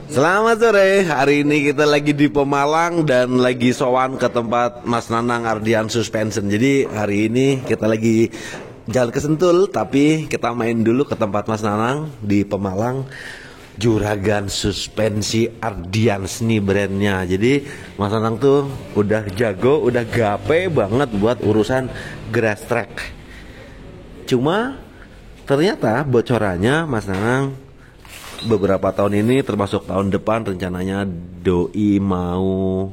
Selamat sore, hari ini kita lagi di Pemalang dan lagi sowan ke tempat Mas Nanang Ardian Suspension. Jadi hari ini kita lagi jalan ke Sentul, tapi kita main dulu ke tempat Mas Nanang di Pemalang. Juragan Suspensi Ardians nih brandnya. Jadi Mas Nanang tuh udah jago, udah gape banget buat urusan grass track. Cuma ternyata bocorannya Mas Nanang beberapa tahun ini, termasuk tahun depan, rencananya doi mau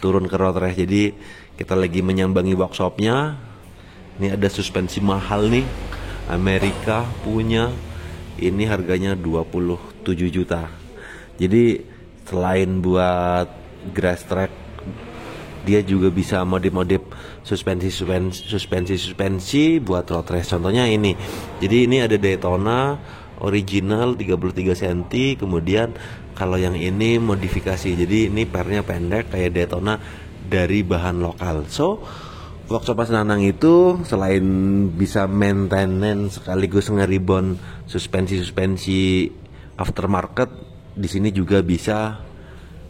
turun ke road race. Jadi kita lagi menyambangi workshopnya. Ini ada suspensi mahal nih, Amerika punya. Ini harganya 27 juta. Jadi selain buat grass track, dia juga bisa modif-modif suspensi buat road race. Contohnya ini. Jadi ini ada Daytona original 33 cm, kemudian kalau yang ini modifikasi. Jadi ini pernya pendek kayak Daytona dari bahan lokal. So workshop Mas Nanang itu selain bisa maintenance sekaligus nge-rebound suspensi aftermarket, di sini juga bisa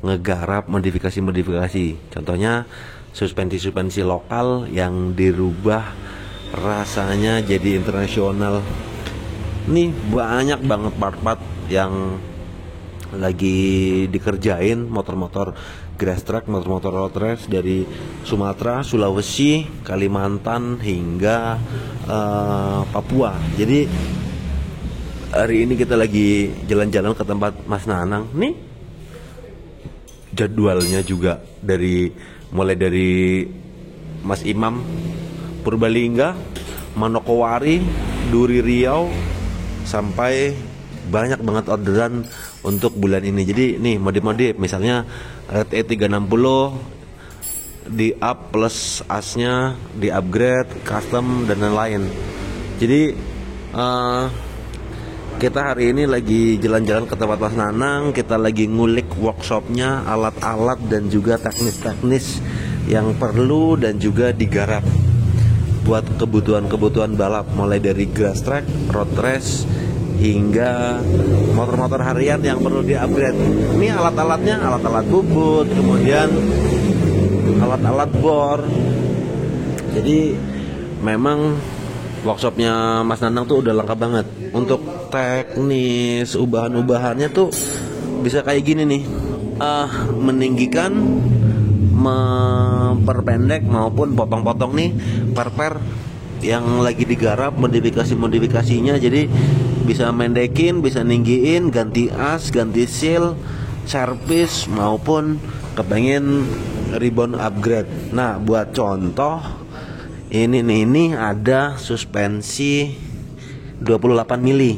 ngegarap modifikasi. Contohnya suspensi lokal yang dirubah rasanya jadi internasional. Nih banyak banget part-part yang lagi dikerjain motor-motor grass track, motor-motor road race dari Sumatera, Sulawesi, Kalimantan hingga Papua. Jadi hari ini kita lagi jalan-jalan ke tempat Mas Nanang. Nih jadwalnya juga mulai dari Mas Imam Purbalingga, Manokwari, Duri Riau, sampai banyak banget orderan untuk bulan ini. Jadi nih modif-modif, misalnya Red E360 di up plus asnya di upgrade, custom dan lain-lain. Jadi kita hari ini lagi jalan-jalan ke tempat Mas Nanang. Kita lagi ngulik workshopnya, alat-alat dan juga teknis-teknis yang perlu dan juga digarap buat kebutuhan balap, mulai dari grass track, road race, hingga motor-motor harian yang perlu di-upgrade. Ini alat-alatnya, alat-alat bubut, kemudian alat-alat bor. Jadi memang workshopnya Mas Nanang tuh udah lengkap banget. Untuk teknis, ubahan-ubahannya tuh bisa kayak gini nih, meninggikan, memperpendek maupun potong-potong nih per yang lagi digarap modifikasinya. Jadi bisa mendekin, bisa ninggiin, ganti as, ganti seal, servis, maupun kepengen rebound upgrade. Nah buat contoh ini ada suspensi 280 mili,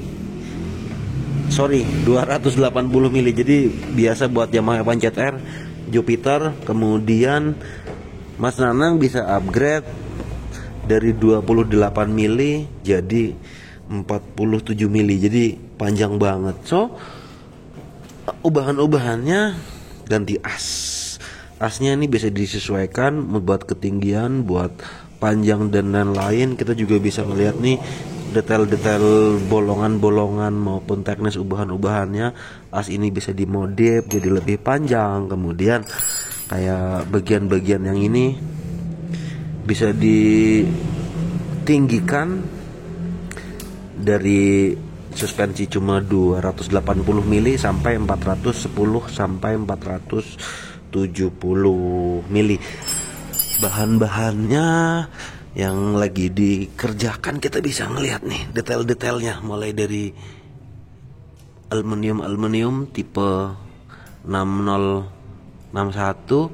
280 mili. Jadi biasa buat Yamaha F1 ZR, Jupiter. Kemudian Mas Nanang bisa upgrade dari 28 mili jadi 47 mili. Jadi panjang banget. So ubahan-ubahannya ganti asnya ini bisa disesuaikan buat ketinggian, buat panjang dan lain-lain. Kita juga bisa melihat nih detail-detail bolongan-bolongan maupun teknis ubahan-ubahannya. As ini bisa dimodif jadi lebih panjang. Kemudian kayak bagian-bagian yang ini bisa ditinggikan dari suspensi cuma 280 mili sampai 410 sampai 470 mili. Bahan-bahannya yang lagi dikerjakan, kita bisa ngelihat nih detail-detailnya, mulai dari aluminium tipe 6061.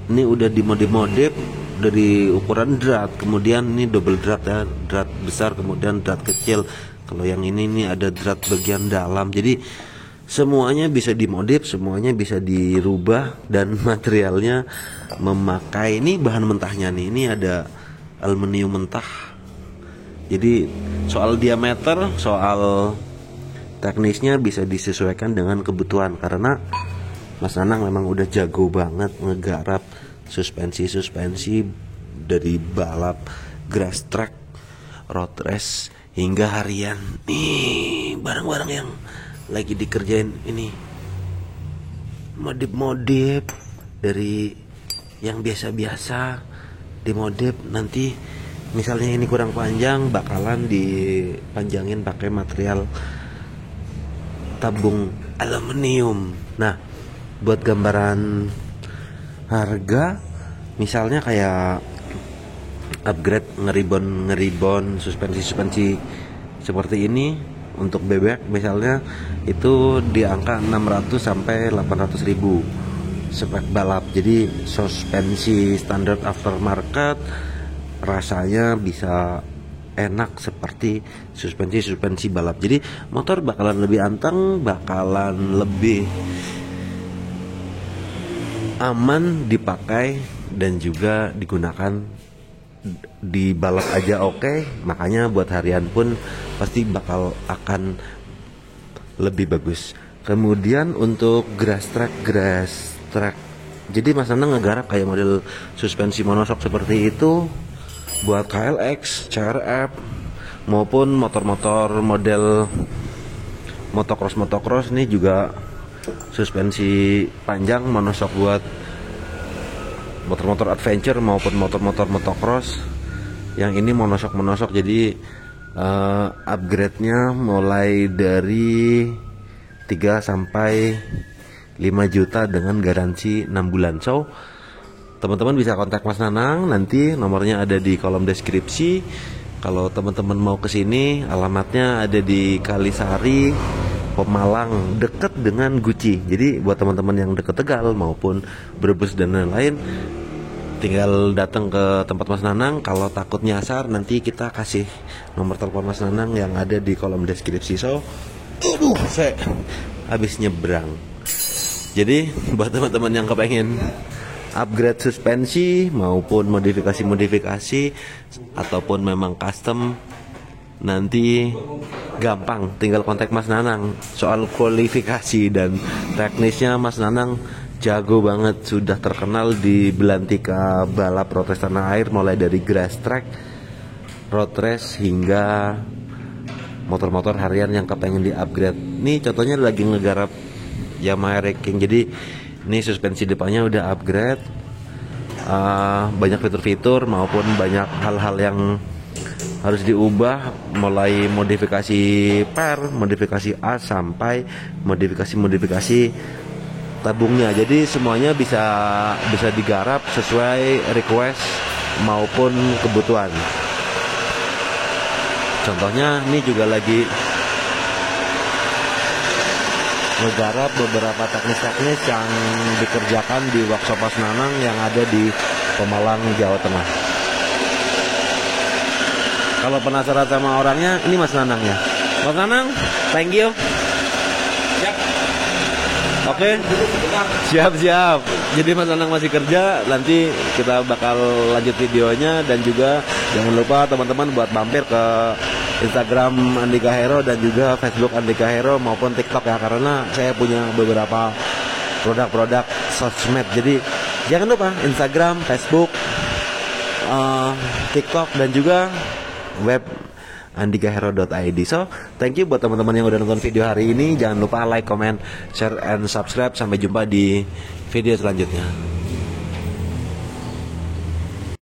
Ini udah dimodif dari ukuran drat, kemudian ini double drat ya, drat besar kemudian drat kecil. Kalau yang ini ada drat bagian dalam. Jadi semuanya bisa dimodif, semuanya bisa dirubah, dan materialnya memakai ini bahan mentahnya nih. Ini ada aluminium mentah. Jadi soal diameter, soal teknisnya bisa disesuaikan dengan kebutuhan, karena Mas Nanang memang udah jago banget ngegarap suspensi dari balap, grass track, road race hingga harian. Nih barang-barang yang lagi dikerjain ini modif-modif dari yang biasa-biasa, dimodif. Nanti misalnya ini kurang panjang, bakalan dipanjangin pakai material tabung aluminium. Nah, buat gambaran harga, misalnya kayak upgrade ngeribon suspensi seperti ini untuk bebek misalnya, itu di angka 600 sampai 800 ribu spek balap. Jadi suspensi standar aftermarket rasanya bisa enak seperti suspensi balap. Jadi motor bakalan lebih anteng, bakalan lebih aman dipakai dan juga digunakan di balap aja oke. Makanya buat harian pun pasti bakal akan lebih bagus. Kemudian untuk grass track, jadi Mas Nanang ngegarap kayak model suspensi monoshock seperti itu buat KLX, CRF maupun motor-motor model motocross. Ini juga suspensi panjang monoshock buat motor-motor adventure maupun motor-motor motocross. Yang ini monoshock. Jadi upgrade-nya mulai dari 3 sampai 5 juta dengan garansi 6 bulan. So, teman-teman bisa kontak Mas Nanang, nanti nomornya ada di kolom deskripsi. Kalau teman-teman mau kesini, alamatnya ada di Kalisari, Pemalang, deket dengan Guci. Jadi buat teman-teman yang deket Tegal maupun Brebes dan lain-lain, tinggal datang ke tempat Mas Nanang. Kalau takut nyasar, nanti kita kasih nomor telepon Mas Nanang yang ada di kolom deskripsi. So, saya habis nyebrang. Jadi buat teman-teman yang kepengen upgrade suspensi maupun modifikasi ataupun memang custom, nanti gampang, tinggal kontak Mas Nanang. Soal kualifikasi dan teknisnya Mas Nanang jago banget, sudah terkenal di belantika balap road race tanah air, mulai dari grass track, road race hingga motor-motor harian yang kepengen di upgrade. Nih contohnya lagi ngegarap Yamaha Racing. Jadi ini suspensi depannya udah upgrade, banyak fitur-fitur maupun banyak hal-hal yang harus diubah, mulai modifikasi per, modifikasi as sampai modifikasi tabungnya. Jadi semuanya bisa digarap sesuai request maupun kebutuhan. Contohnya ini juga lagi ngegarap beberapa teknis yang dikerjakan di workshop Mas Nanang yang ada di Pemalang, Jawa Tengah. Kalau penasaran sama orangnya, ini Mas Nanang ya. Mas Nanang, thank you. Oke. Siap. Jadi Mas Nanang masih kerja, nanti kita bakal lanjut videonya. Dan juga jangan lupa teman-teman buat mampir ke Instagram Andika Hero dan juga Facebook Andika Hero maupun TikTok ya, karena saya punya beberapa produk-produk sosmed. Jadi jangan lupa Instagram, Facebook, TikTok dan juga web andikahero.id. So, thank you buat teman-teman yang udah nonton video hari ini. Jangan lupa like, comment, share, and subscribe. Sampai jumpa di video selanjutnya.